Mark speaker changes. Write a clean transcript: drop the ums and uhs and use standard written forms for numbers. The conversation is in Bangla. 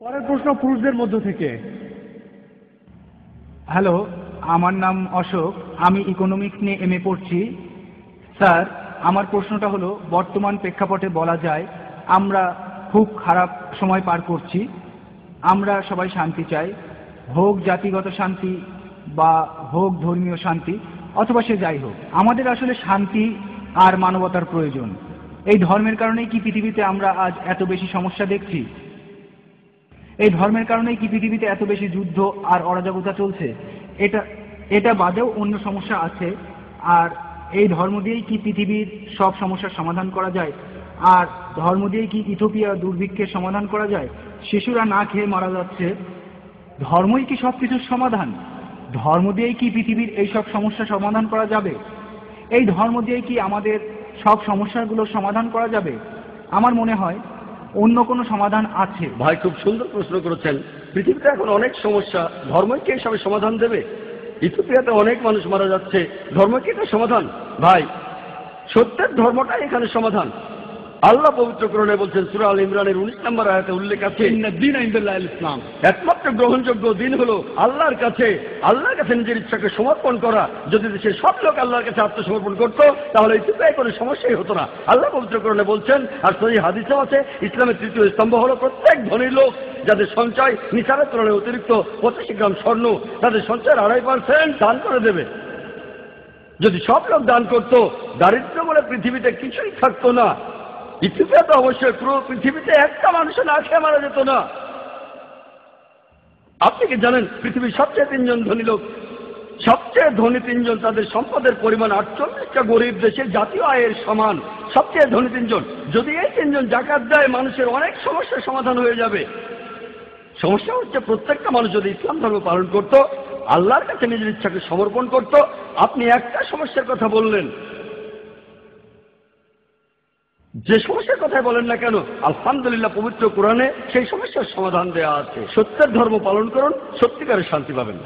Speaker 1: পরের প্রশ্ন পুরুষদের মধ্য থেকে।
Speaker 2: হ্যালো, আমার নাম অশোক, আমি ইকোনমিক্স নিয়ে এমএ পড়ছি। স্যার, আমার প্রশ্নটা হলো, বর্তমান প্রেক্ষাপটে বলা যায় আমরা খুব খারাপ সময় পার করছি। আমরা সবাই শান্তি চাই, হোক জাতিগত শান্তি বা হোক ধর্মীয় শান্তি, অথবা সে যাই হোক, আমাদের আসলে শান্তি আর মানবতার প্রয়োজন। এই ধর্মের কারণেই কি পৃথিবীতে আমরা আজ এত বেশি সমস্যা দেখছি? এই ধর্মের কারণেই কি পৃথিবীতে এত বেশি যুদ্ধ আর অরাজকতা চলছে? এটা এটা বাদেও অন্য সমস্যা আছে। আর এই ধর্ম দিয়েই কি পৃথিবীর সব সমস্যার সমাধান করা যায়? আর ধর্ম দিয়েই কি ইথিওপিয়া দুর্ভিক্ষের সমাধান করা যায়? শিশুরা না খেয়ে মারা যাচ্ছে, ধর্মই কি সব কিছুর সমাধান? ধর্ম দিয়েই কি পৃথিবীর এই সব সমস্যা সমাধান করা যাবে? এই ধর্ম দিয়েই কি আমাদের সব সমস্যাগুলোর সমাধান করা যাবে? আমার মনে হয় অন্য কোনো সমাধান আছে।
Speaker 3: ভাই, খুব সুন্দর প্রশ্ন করেছেন। পৃথিবীতে এখন অনেক সমস্যা, ধর্মই কি এসবের সমাধান দেবে? ইথিওপিয়াতে অনেক মানুষ মারা যাচ্ছে, ধর্ম কি এটা সমাধান? ভাই, সত্যের ধর্মটাই এখানে সমাধান। আল্লাহ পবিত্র কোরআনে বলছেন, সূরা আল ইমরানের 19 নম্বর আয়াতে উল্লেখ আছে,
Speaker 1: ইসলাম,
Speaker 3: একমাত্র গ্রহণযোগ্য দিন হলো আল্লাহর কাছে নিজের ইচ্ছাকে সমর্পণ করা। যদি দেশের সব লোক আল্লাহর কাছে আত্মসমর্পণ করতো, তাহলে ইথিওপিয়ায় কোনো সমস্যাই হতো না। আল্লাহ পবিত্র কোরআনে বলছেন, আর সহিহ হাদিসেও আছে, ইসলামের তৃতীয় স্তম্ভ হলো প্রত্যেক ধনী লোক যাদের সঞ্চয় নিসাবের তুলনায় অতিরিক্ত 25 গ্রাম স্বর্ণ, তাদের সঞ্চয়ের 2.5% দান করে দেবে। যদি সব লোক দান করত, দারিদ্র্য বলে পৃথিবীতে কিছুই থাকতো না। ইথিওপিয়াতে অবশ্যই পুরো পৃথিবীতে একটা মানুষও না খেয়ে মারা যেত না। আপনি কি জানেন, পৃথিবীর সবচেয়ে 3 জন ধনী লোক, সবচেয়ে ধনী 3 জন, তাদের সম্পদের পরিমাণ 48টা গরিব দেশের জাতীয় আয়ের সমান। সবচেয়ে ধনী 3 জন, যদি এই 3 জন জাকাত দেয়, মানুষের অনেক সমস্যার সমাধান হয়ে যাবে। সমস্যা হচ্ছে, প্রত্যেকটা মানুষ যদি ইসলাম ধর্ম পালন করত, আল্লাহর কাছে নিজের ইচ্ছাকে সমর্পণ করত। আপনি একটা সমস্যার কথা বললেন, যে সমস্যার কথাই বলেন না কেন, আলহামদুলিল্লাহ পবিত্র কোরআনে সেই সমস্যার সমাধান দেওয়া আছে। সত্যের ধর্ম পালন করুন, সত্যিকারের শান্তি পাবেন।